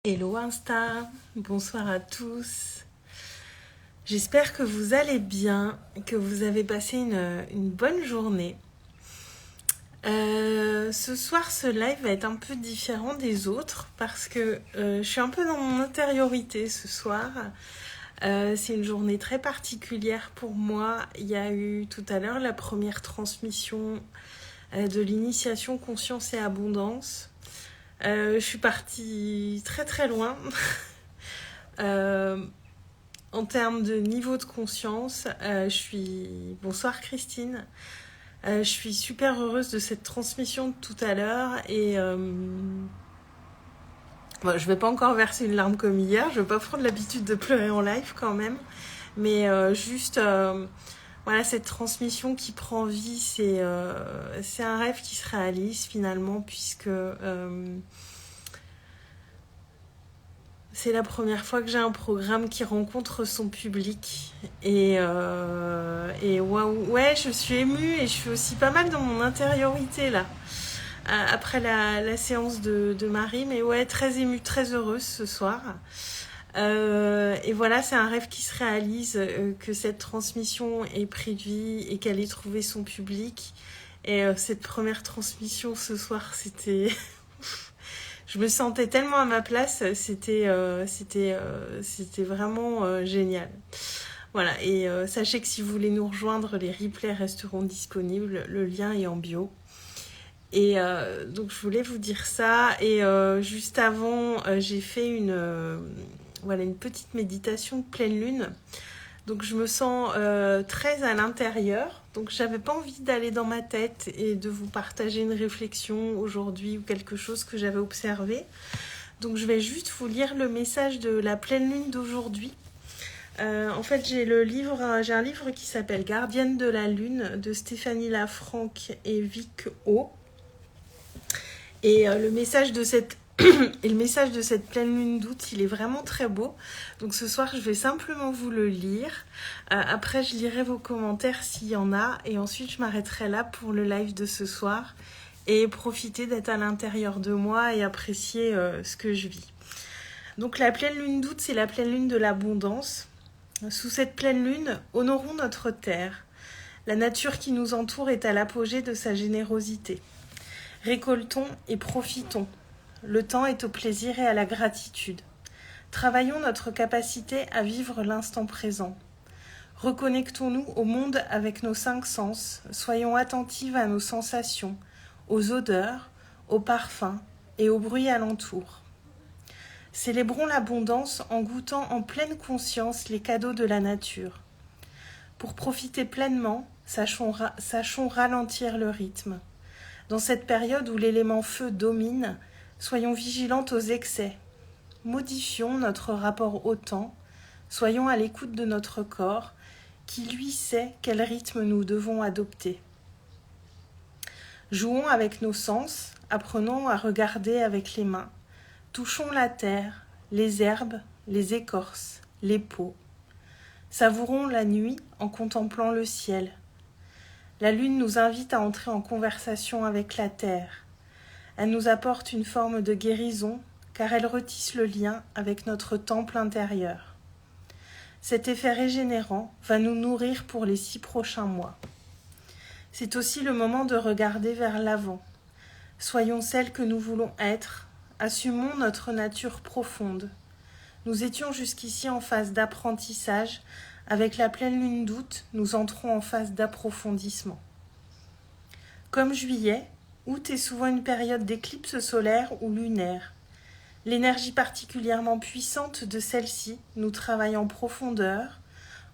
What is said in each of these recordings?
Hello Insta, bonsoir à tous. J'espère que vous allez bien, que vous avez passé une bonne journée. Ce soir, ce live va être un peu différent des autres parce que je suis un peu dans mon intériorité ce soir. C'est une journée très particulière pour moi. Il y a eu tout à l'heure la première transmission de l'initiation Conscience et Abondance. Je suis partie très très loin. En termes de niveau de conscience, Bonsoir Christine. Je suis super heureuse de cette transmission de tout à l'heure et bon, je vais pas encore verser une larme comme hier, je vais pas prendre l'habitude de pleurer en live quand même, mais voilà, cette transmission qui prend vie, c'est un rêve qui se réalise finalement puisque c'est la première fois que j'ai un programme qui rencontre son public et waouh, ouais, je suis émue et je suis aussi pas mal dans mon intériorité là après la séance de Marie, mais ouais, très émue, très heureuse ce soir. Et voilà, c'est un rêve qui se réalise, que cette transmission ait pris vie et qu'elle ait trouvé son public. Et cette première transmission ce soir, c'était je me sentais tellement à ma place, c'était vraiment génial. Voilà, et sachez que si vous voulez nous rejoindre, les replays resteront disponibles, le lien est en bio. Et donc je voulais vous dire ça, et juste avant, j'ai fait une petite méditation de pleine lune. Donc je me sens très à l'intérieur, donc j'avais pas envie d'aller dans ma tête et de vous partager une réflexion aujourd'hui ou quelque chose que j'avais observé. Donc je vais juste vous lire le message de la pleine lune d'aujourd'hui. En fait j'ai un livre qui s'appelle Gardienne de la lune de Stéphanie Lafranc et Vic O. Et le message de cette pleine lune d'août, il est vraiment très beau. Donc ce soir, je vais simplement vous le lire. Après, je lirai vos commentaires s'il y en a. Et ensuite, je m'arrêterai là pour le live de ce soir. Et profiter d'être à l'intérieur de moi et apprécier ce que je vis. Donc la pleine lune d'août, c'est la pleine lune de l'abondance. Sous cette pleine lune, honorons notre terre. La nature qui nous entoure est à l'apogée de sa générosité. Récoltons et profitons. Le temps est au plaisir et à la gratitude. Travaillons notre capacité à vivre l'instant présent. Reconnectons-nous au monde avec nos 5 sens. Soyons attentives à nos sensations, aux odeurs, aux parfums et aux bruits alentour. Célébrons l'abondance en goûtant en pleine conscience les cadeaux de la nature. Pour profiter pleinement, sachons ralentir le rythme. Dans cette période où l'élément feu domine, soyons vigilantes aux excès. Modifions notre rapport au temps, soyons à l'écoute de notre corps, qui lui sait quel rythme nous devons adopter. Jouons avec nos sens, apprenons à regarder avec les mains. Touchons la terre, les herbes, les écorces, les peaux. Savourons la nuit en contemplant le ciel. La lune nous invite à entrer en conversation avec la terre. Elle nous apporte une forme de guérison, car elle retisse le lien avec notre temple intérieur. Cet effet régénérant va nous nourrir pour les 6 prochains mois. C'est aussi le moment de regarder vers l'avant. Soyons celles que nous voulons être, assumons notre nature profonde. Nous étions jusqu'ici en phase d'apprentissage. Avec la pleine lune d'août, nous entrons en phase d'approfondissement. Comme juillet, août est souvent une période d'éclipse solaire ou lunaire. L'énergie particulièrement puissante de celle-ci nous travaille en profondeur,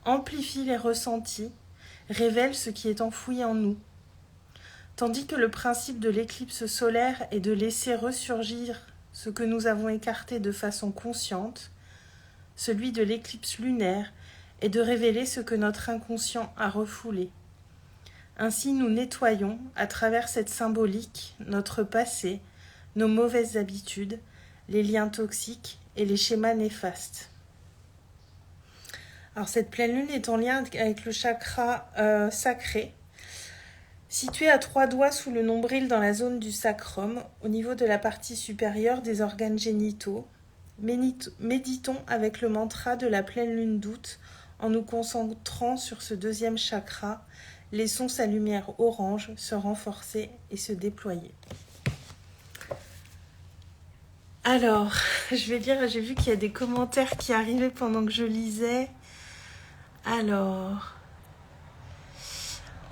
amplifie les ressentis, révèle ce qui est enfoui en nous. Tandis que le principe de l'éclipse solaire est de laisser ressurgir ce que nous avons écarté de façon consciente, celui de l'éclipse lunaire est de révéler ce que notre inconscient a refoulé. Ainsi, nous nettoyons, à travers cette symbolique, notre passé, nos mauvaises habitudes, les liens toxiques et les schémas néfastes. Alors, cette pleine lune est en lien avec le chakra sacré, situé à 3 doigts sous le nombril dans la zone du sacrum, au niveau de la partie supérieure des organes génitaux, Méditons avec le mantra de la pleine lune d'août en nous concentrant sur ce deuxième chakra. Laissons sa lumière orange se renforcer et se déployer. Alors, je vais lire, j'ai vu qu'il y a des commentaires qui arrivaient pendant que je lisais. Alors...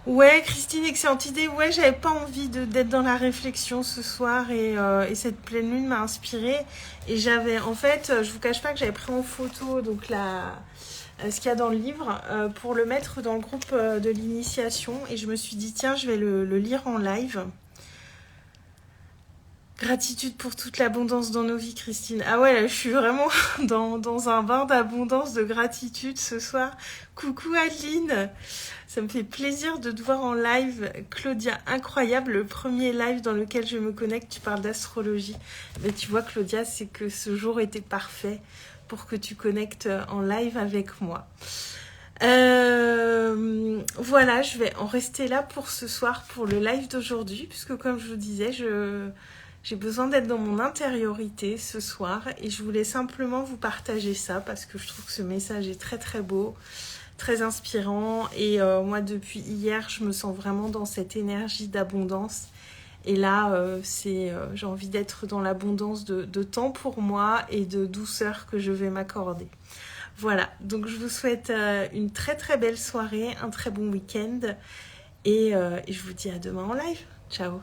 Ouais, Christine, excellente idée. Ouais, j'avais pas envie d'être dans la réflexion ce soir et cette pleine lune m'a inspirée. Et j'avais, en fait, je vous cache pas que j'avais pris en photo donc ce qu'il y a dans le livre pour le mettre dans le groupe de l'initiation. Et je me suis dit, tiens, je vais le lire en live. Gratitude pour toute l'abondance dans nos vies, Christine. Ah ouais, là, je suis vraiment dans un bain d'abondance, de gratitude ce soir. Coucou Adeline, ça me fait plaisir de te voir en live. Claudia, incroyable, le premier live dans lequel je me connecte, tu parles d'astrologie. Mais tu vois Claudia, c'est que ce jour était parfait pour que tu connectes en live avec moi. Voilà, je vais en rester là pour ce soir, pour le live d'aujourd'hui, puisque comme je vous disais, j'ai besoin d'être dans mon intériorité ce soir et je voulais simplement vous partager ça parce que je trouve que ce message est très très beau, très inspirant et moi depuis hier je me sens vraiment dans cette énergie d'abondance et là j'ai envie d'être dans l'abondance de temps pour moi et de douceur que je vais m'accorder. Voilà, donc je vous souhaite une très très belle soirée, un très bon week-end et je vous dis à demain en live. Ciao.